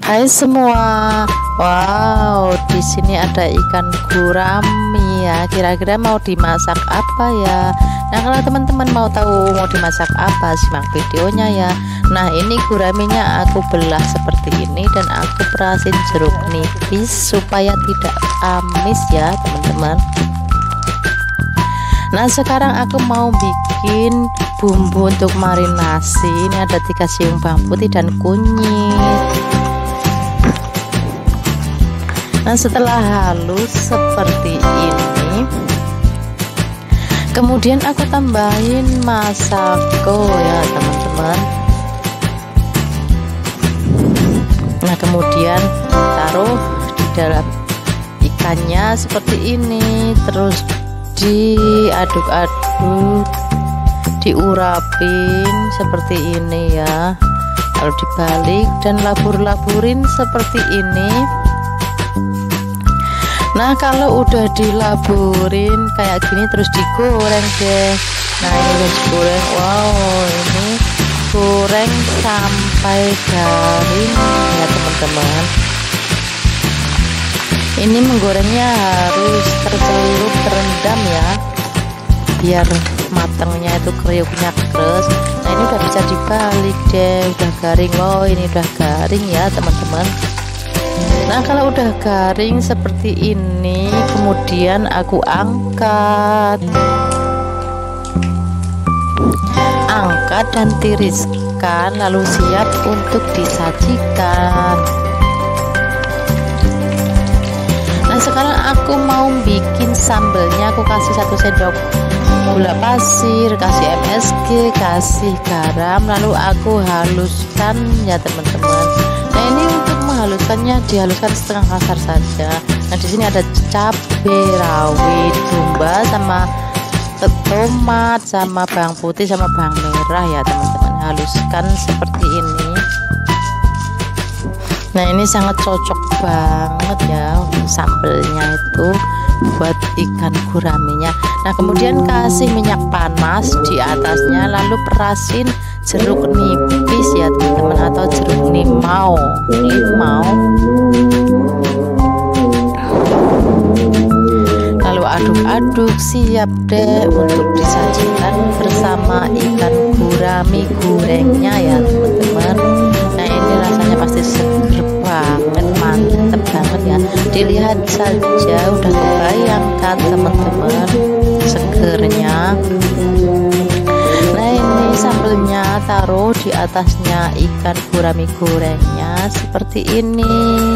Hai semua, wow, di sini ada ikan gurami ya. Kira-kira mau dimasak apa ya? Nah, kalau teman-teman mau tahu mau dimasak apa, simak videonya ya. Nah, ini guraminya aku belah seperti ini dan aku perasin jeruk nipis supaya tidak amis ya, teman-teman. Nah, sekarang aku mau bikin bumbu untuk marinasi. Ini ada 3 siung bawang putih dan kunyit. Nah, setelah halus seperti ini, kemudian aku tambahin masako ya, teman-teman. Nah, kemudian taruh di dalam ikannya seperti ini, terus diaduk-aduk, diurapin seperti ini ya, lalu dibalik dan labur-laburin seperti ini. Nah, kalau udah dilaburin kayak gini terus digoreng deh. Nah, ini udah digoreng. Wow, ini goreng sampai garing ya, teman-teman. Ini menggorengnya harus tercelup, terendam ya, biar matangnya itu kriuknya keras. Nah, ini udah bisa dibalik deh, udah garing. Wow, ini udah garing ya, teman-teman. Nah, kalau udah garing seperti ini, kemudian aku angkat dan tiriskan, lalu siap untuk disajikan. Nah, sekarang aku mau bikin sambelnya. Aku kasih 1 sendok gula pasir, kasih MSG, kasih garam, lalu aku haluskan ya, teman-teman. Nah, ini untuk menghaluskannya dihaluskan setengah kasar saja. Nah, di sini ada cabai rawit, jumba, sama tomat, sama bawang putih, sama bawang merah ya, teman-teman. Haluskan seperti ini. Nah, ini sangat cocok banget ya sambelnya itu buat ikan guraminya. Nah, kemudian kasih minyak panas di atasnya, lalu perasin jeruk nipis ya, teman-teman, atau jeruk limau. Lalu aduk-aduk, siap deh untuk disajikan bersama ikan gurami gorengnya ya, teman-teman. Nah, ini rasanya pasti seger banget, mantep banget ya. Dilihat saja udah kebayangkan, teman-teman, segernya. Nah, ini sambelnya taruh di atasnya ikan gurami gorengnya seperti ini.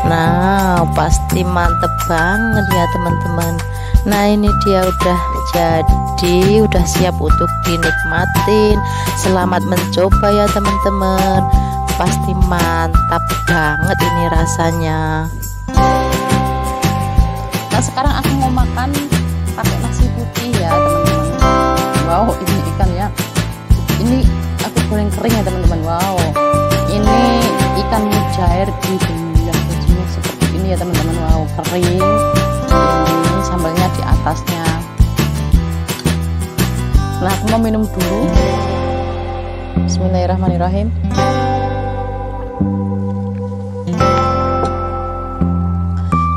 Nah, pasti mantep banget ya, teman-teman. Nah, ini dia udah jadi, udah siap untuk dinikmatin. Selamat mencoba ya, teman-teman. Pasti mantap banget ini rasanya. Nah, sekarang aku mau makan pakai nasi putih ya, teman-teman. Wow, ini ikannya, ini aku goreng kering ya, teman-teman. Wow, ini ikan mujair dibelah bajunya seperti ini ya, teman-teman. Wow, kering. Ini sambalnya di atasnya. Nah, aku mau minum dulu. Bismillahirrahmanirrahim.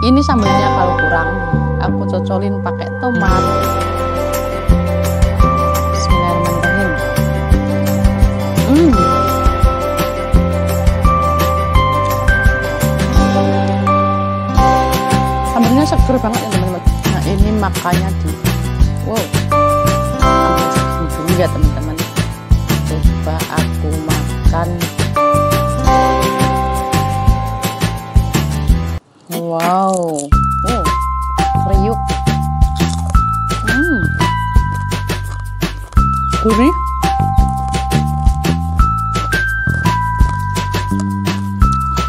Ini sambalnya kalau kurang, aku cocolin pakai tomat. Bismillahirrahmanirrahim. Sambalnya seger banget ya, teman-teman. Nah, ini makanya wow, ambil segini dulu ya, teman-teman. Coba aku makan. Wow, kriuk, gurih.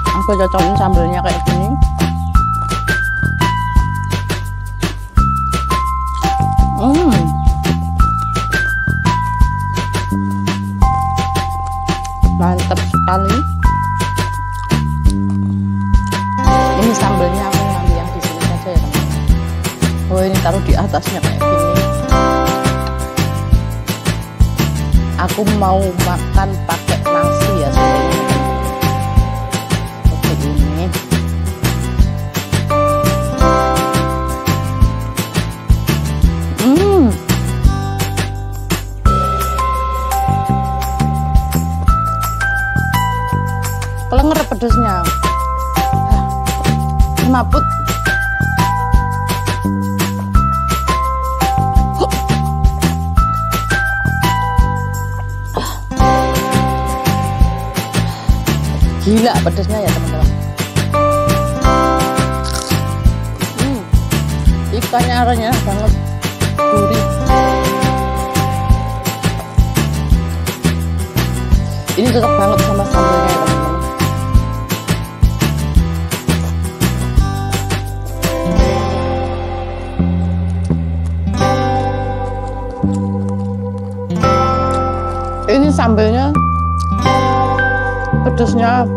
Aku cocokin sambelnya kayak gini. Mantap sekali. Ini sambelnya aku ngambil yang di sini saja ya, teman-teman. Oh, ini taruh di atasnya kayak gini. Aku mau makan pakai nasi ya, sebenarnya. Kelenger pedesnya. Semaput. Gila pedesnya ya teman-teman. Ikannya renyah banget, gurih. Ini cocok banget sama sambalnya ya teman-teman. Ini sambalnya pedesnya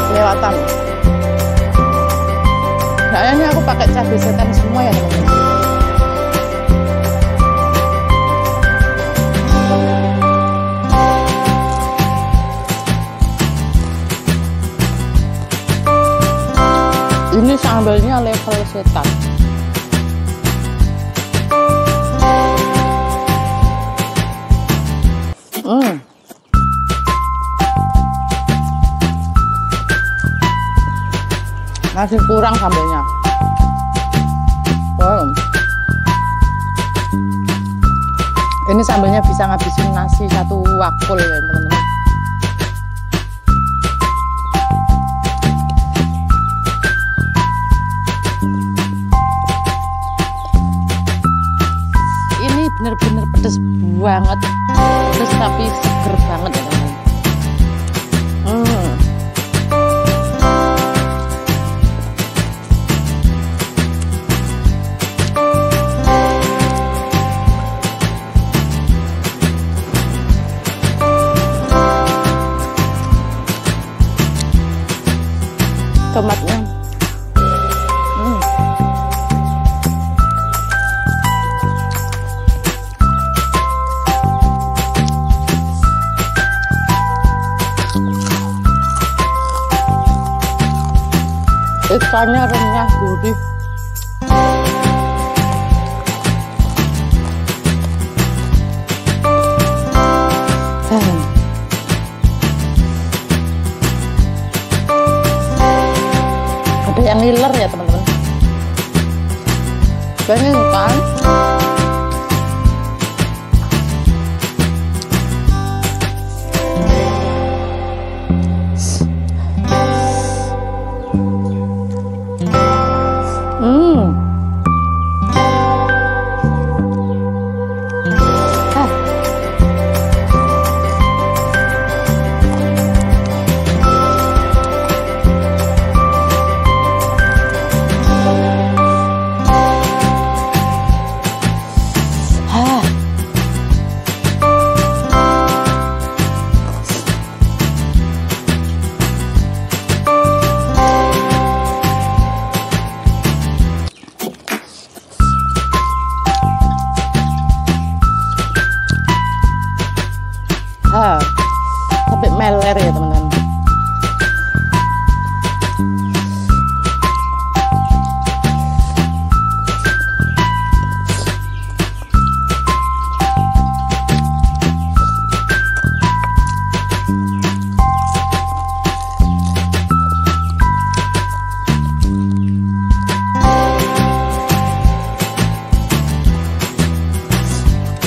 kelewatan. Kayaknya aku pakai cabai setan semua ya teman-teman. Ini sambalnya level setan. Masih kurang sambalnya. Wow. Ini sambalnya bisa ngabisin nasi satu wakul ya teman-teman. Ini bener-bener pedes banget, pedes tapi seger banget ya teman-teman. Tomatnya ikannya renyah gurih. Ada yang ngiler ya teman-teman. Pengen kan? Sampai meler ya teman-teman.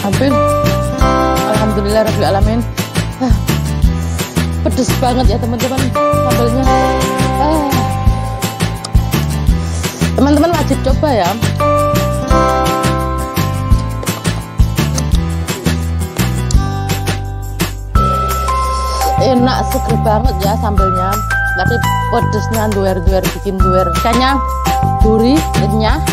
Hampir alhamdulillah rabbil alamin. Pedes banget ya teman-teman sambalnya. Teman-teman wajib coba ya. Enak, seger banget ya sambalnya. Tapi pedesnya duer-duer, bikin duer. Ikannya gurih, renyah.